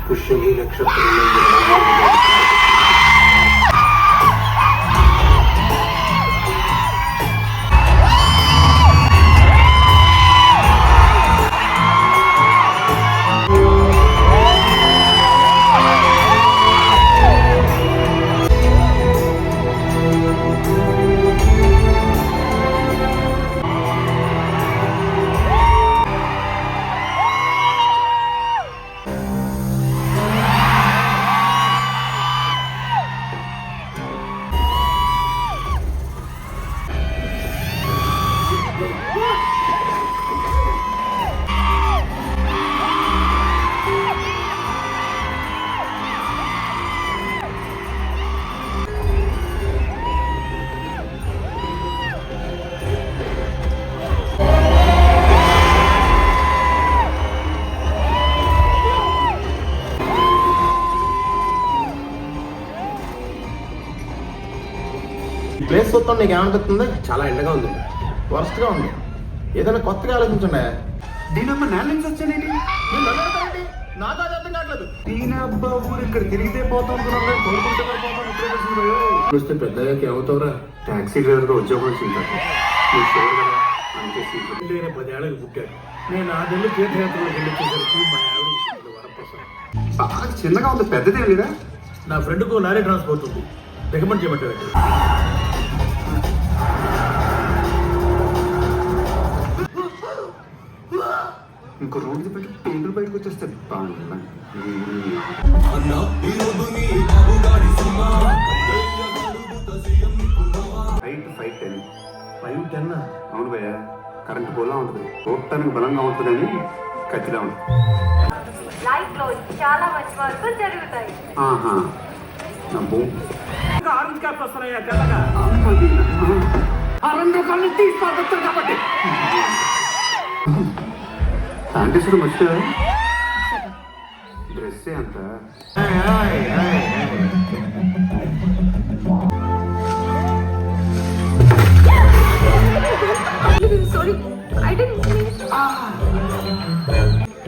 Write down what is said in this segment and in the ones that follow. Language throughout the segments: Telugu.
పుష్యమి నక్షత్రంలో ప్లేస్ చూస్తాం నీకు ఏమనిపిస్తుంది? చాలా ఎండగా ఉంది, వరస్ట్గా ఉంది. ఏదైనా కొత్తగా ఆలోచించండి. దీనమ్మ నేల నుంచి వచ్చానేంటి? నాకు అది అర్థం కావట్లేదు. దీని అబ్బా ఊరు ఇక్కడ తిరిగితే పోతాం కోరుకుంటే చూస్తే పెద్దగా ఏమవుతావురా? టాక్సీ డ్రైవర్గా ఉద్యోగం వచ్చింది. నువ్వు షూర్ కదా? అంతే సీట్లు. 10 ఏళ్ళకి పుట్టాడు. నేను 6 నెలలు తీర్థయాత్రలో వెళ్ళొచ్చేసరికి మా ఆవిడ వరప్రసాద్. బాగా చిన్నగా ఉంది, పెద్దదే లేదా? నా ఫ్రెండ్కు లారీ ట్రాన్స్పోర్ట్ ఉంది, రికమెండ్ చేయమంటారు. ఇంకో రోడ్డు పెట్టి పేర్లు బయటకు వచ్చేస్తాడు. ఫైట్ 5-10. అవును భయ్య, కరెంట్ పోలా ఉంటుంది, చూడటానికి బలంగా ఉంటుందని ఖచ్చితంగా ఉంటుంది. చాలా మంచి మార్పులు జరుగుతాయి. ఆరెంజ్ క్యాప్ వస్తున్నాయా తెల్లగా? ఆ 2 కళ్ళు తీసుకోవచ్చు కాబట్టి శానిటైజర్ మర్చిపోయా? డ్రెస్సే అంత.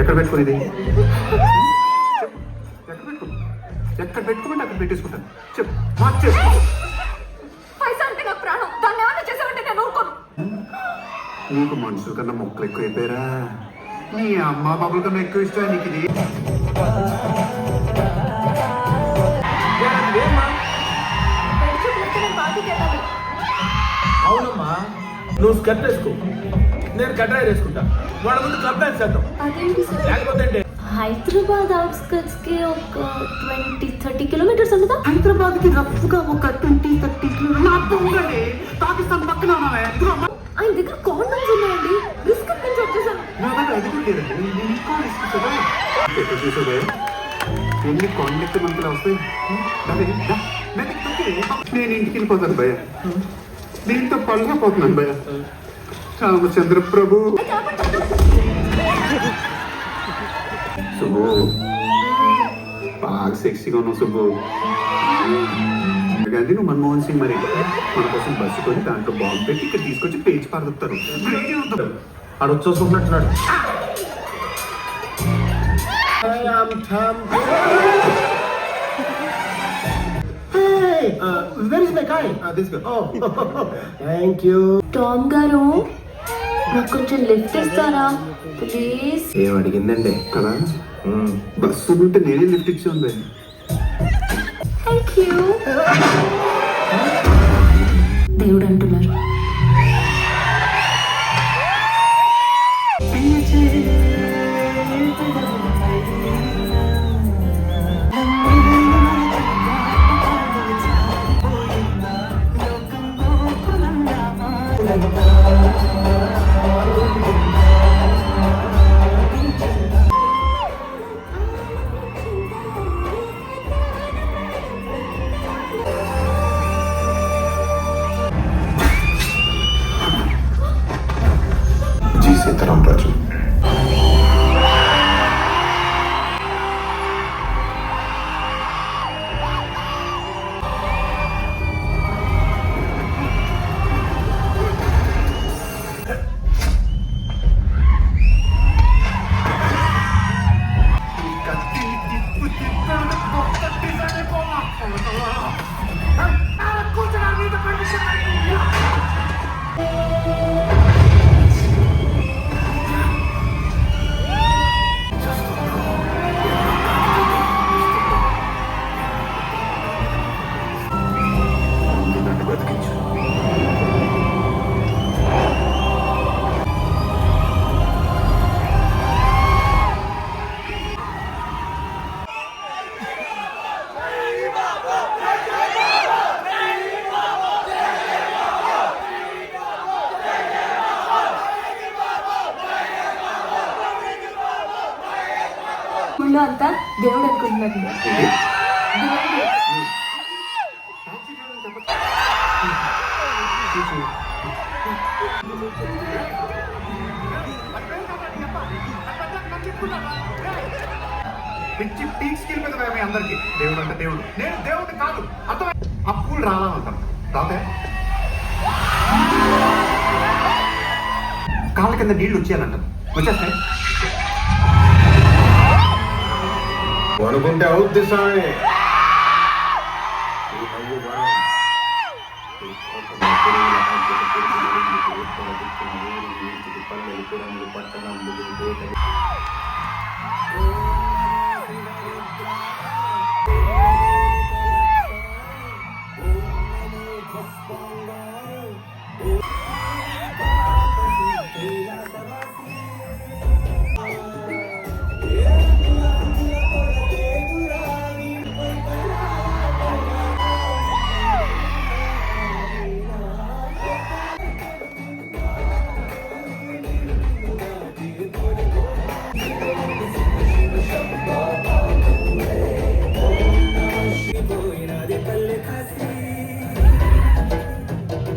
ఎక్కడ పెట్టుకునేది? ఎక్కడ పెట్టుకోమంటే అక్కడ పెట్టేసుకుంటాను. చెప్పు పైసా అంటే నాకు ప్రాణం. దాన్ని ఏమైనా చేసావంటే నేను ఊరుకోను. నీకు మనుషుల కన్నా మొక్కలు ఎక్కువ అయిపోయారా? నీ అమ్మ బాబుల కన్నా ఎక్కువ ఇష్టం నీకు ఇది. అవునమ్మా, నువ్వు స్కర్ట్ వేసుకో, నేను కట్రాయి వేసుకుంటా. వాళ్ళ ముందు క్లబ్ డాన్స్ చేద్దాం. లేకపోతే హైదరాబాద్ అవుట్స్కర్ట్స్ కి ఒక 20-30 కిలోమీటర్స్ ఉంటుందా? హైదరాబాద్ కి రఫ్ గా ఒక 20-30 కిలోమీటర్లు. పాకిస్తాన్ పక్కన ఉన్నావే. ఆయన దగ్గర కాండమ్స్ ఉన్నాయండి. రిస్క్ నుంచి వచ్చేసాను. నా దగ్గర అది కూడా లేదండి. ఎక్కడ చూసావే ఎన్ని కాంటాక్ట్ మనకి వస్తాయి. నేను ఇంటికి వెళ్ళిపోతాను భయ్య. దీంతో పళ్ళపోతున్నాను భయ్య. రామచంద్ర ప్రభు. సుబ్బు బాగా సెక్సీగా ఉన్నావు సుబ్బు. అది నువ్వు మన్మోహన్ సింగ్ మరి మన కోసం బస్సు కొని దాంట్లో బాంబు పెట్టి ఇక్కడ తీసుకొచ్చి పేచి పారుతారు. ఆడు వచ్చేసుకుంటున్నట్టున్నాడు. టామ్ గారు, నాకు కొంచెం లిఫ్ట్ ఇస్తారా ప్లీజ్? ఏం అడిగిందండి కదా? బస్సు ఉంటే నేనే లిఫ్ట్ ఇచ్చి ఉంది. Thank you. దేవుడు అంటున్నారు. దేవుడు అనుకుంటున్నాను. పిచ్చి పీక్స్కి వెళ్ళిపోతుంది మీ అందరికి. దేవుడు అంటే దేవుడు, నేను దేవుడు కాదు. అర్థం అప్పుడు రాలా అంటాం. రాతే కాళ్ళ కింద నీళ్లు వచ్చేయాలంటారు. వచ్చేస్తాయి అనుకుంటే అవుద్ది స్వామి.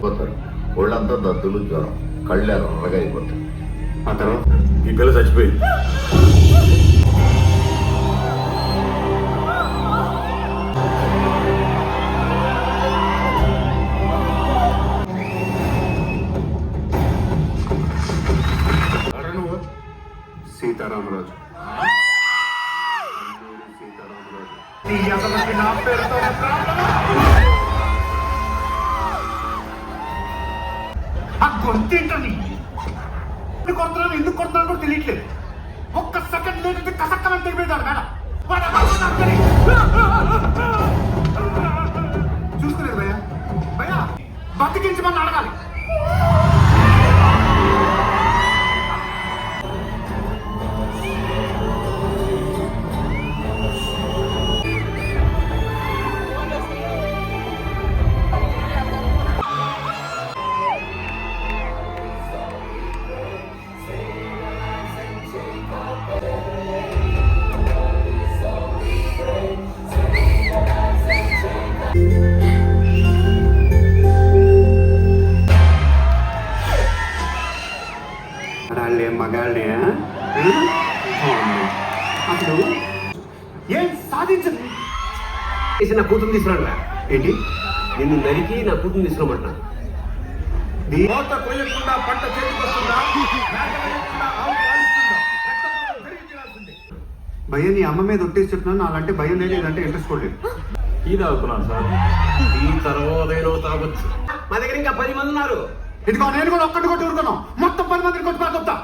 పోతారు. ఒళ్ళంతా దద్దులు, జ్వరం, కళ్ళు ఎర్రగా అయిపోతాయి. ఆ తర్వాత ఈ పిల్ల చచ్చిపోయింది. నువ్వు సీతారామరాజు. సీతారామరాజు ఈ అతనికి నా పేరుతోనే ఆ గొంతేంటని కొడుతున్నాను, ఎందుకు కొడుతున్నాను కూడా తెలియట్లేదు. ఒక్క సెకండ్ లేదంటే కసక్కమని తెలిపేదాడు మేడం. చూసుకోలేదు భయ్యా. భయ్యా బతికించమని అడగాలి. మగాళ్ళే మగాళ్ళే అసలు ఏం సాధించదు. నా కూతురు తీసుకురా. ఏంటి నిన్ను నరికి నా కూతురు తీసుకోమంటున్నా. కోత కొయ్యకుండా పంట చేతికొస్తుందా? మేత వేయకుండా ఆవు పాలిస్తుందా? రక్తపాతం పెరిగి తీరాల్సిందే. భయ్య నీ అమ్మ మీద ఒట్టేసి చెప్తున్నాను. అలాంటి భయం లేదు, ఇదంటే ఇంట్రెస్ట్ కూడా లేదు. ఈ తాగుతున్నాను సార్. ఈ తర్వాత తాగొచ్చు. మా దగ్గర ఇంకా 10 మంది ఉన్నారు. ఇదిగో నేను కూడా ఒక్కటి కొట్టి ఊరుకున్నాం. మొత్తం 10 మందిని కొట్టి పాకొస్తా.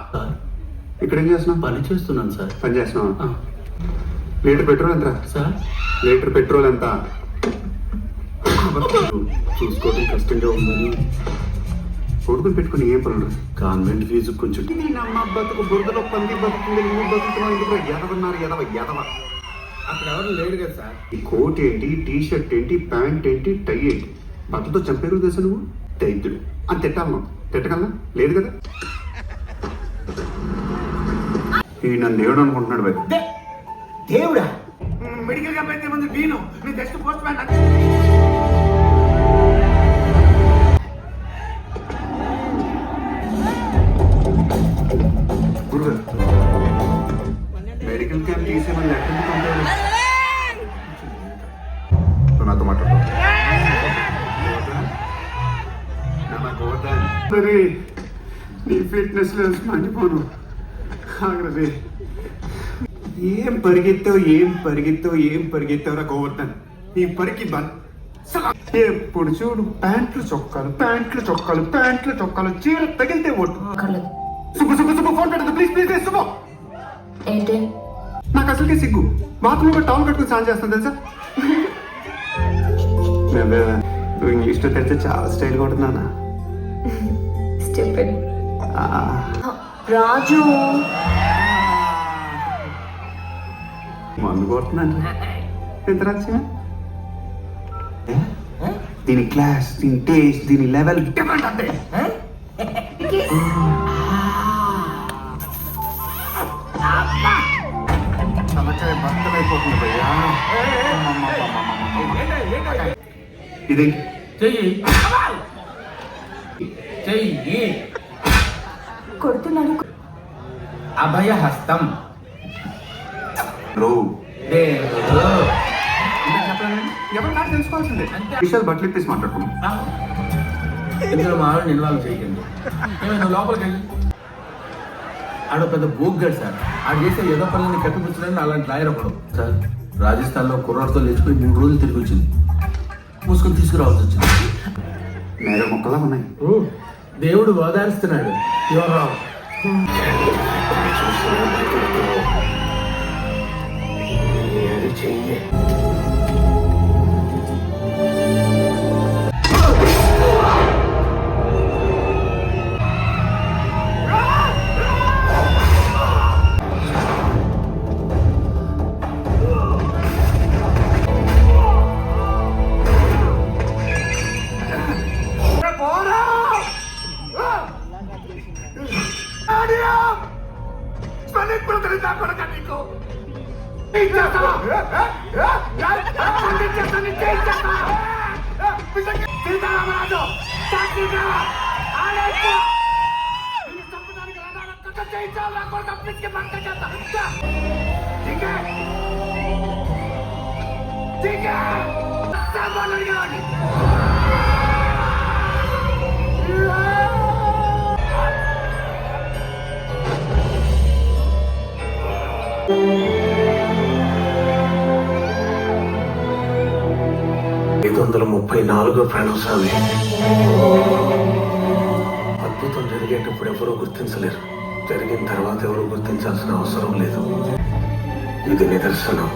ఇక్కడ ఏం చేస్తున్నావు? పని చేస్తున్నాను సార్. పని చేస్తున్నావు. లీటర్ పెట్రోల్ ఎంత సార్? లీటర్ పెట్రోల్ ఎంత? చూసుకోవడం కష్టంగా ఉందని కొడుకుని పెట్టుకుని ఏం పనులు? కాన్వెంట్ ఫీజు కొంచెం అమ్మ బతుకు బురదలో పంది బతుకుంది. నువ్వు బతుకుతున్నావు ఎందుకు? ఎదవన్నారు ఎదవ ఎదవ. అక్కడ ఎవరు లేడు కదా సార్. ఈ కోట్ ఏంటి, టీ షర్ట్ ఏంటి, ప్యాంట్ ఏంటి, టై ఏంటి? బట్టతో చంపేరు తెలుసా నువ్వు? దైత్యుడు అని తిట్టాలి. నువ్వు తిట్టగలనా? లేదు కదా. ఈ నన్ను దేవుడు అనుకుంటున్నాడు భయ. దేవుడా? మెడికల్ గా పెద్ద మంది వీను నీ జస్ట్ పోస్ట్ మ్యాన్. గురుగారు మెడికల్ క్యాంప్ తీసేమని లెక్కలు పంపారు. నాతో మాట్లాడు. సరే నీ ఫిట్నెస్ లెవెల్స్ మండిపోను. ఆగ్రదే ఏం పరిగెత్తావురా గోవర్ధన్. నీ పరికి బంద్. ఎప్పుడు చూడు ప్యాంట్లు చొక్కాలు చీర తగిలితే ఓటు. సుబ్బు ఫోన్ పెట్టదు ప్లీజ్ సుబ్బు. ఏంటి? నాకు అసలుకే సిగ్గు. బాత్రూమ్ లో టౌన్ కట్టుకుని స్నానం చేస్తాను తెలుసా. నువ్వు ఇంగ్లీష్ లో తెలిస్తే చాలా స్టైల్గా ఉంటున్నానా. రాజు మందు కొడుతున్నాను. ఎంత రాజ్యం? దీని క్లాస్, దీని టేస్ట్, దీని లెవెల్ డిఫరెంట్ అంటే. తలకాయ బట్టల అయిపోతుంది భయ్యా. ఇదేంటి? చెయ్యి కొడుతున్నాడు. అభయ హస్తం బ్రో దేవుడు. ఎవరు నాకు తెలుసుకోవాల్సిందే. విషయాలు బట్టలు ఇప్పేసి మాట్లాడుకున్నాం. ఇందులో మా ఆవిడని ఇన్వాల్వ్ చేయకండి. ఏమైనా లోపలికి వెళ్ళి ఆడ పెద్ద బూగ్గాడు సార్. ఆడు చేసే ఏదో పనులని కప్పిపుచ్చడానికి అలాంటి లాయర్ ఒకడు సార్. రాజస్థాన్లో కుర్రాడితో లేచిపోయి 3 రోజులు తిరిగి వచ్చింది. మూసుకొని తీసుకురావాల్సి వచ్చింది. మేఘ మొక్కలా ఉన్నాయి. దేవుడు ఓదారుస్తున్నాడు. యువరావు చెయ్యి ప్రాణోత్సవాన్ని అద్భుతం జరిగేటప్పుడు ఎవరూ గుర్తించలేరు. జరిగిన తర్వాత ఎవరు గుర్తించాల్సిన అవసరం లేదు. ఇది నిదర్శనం.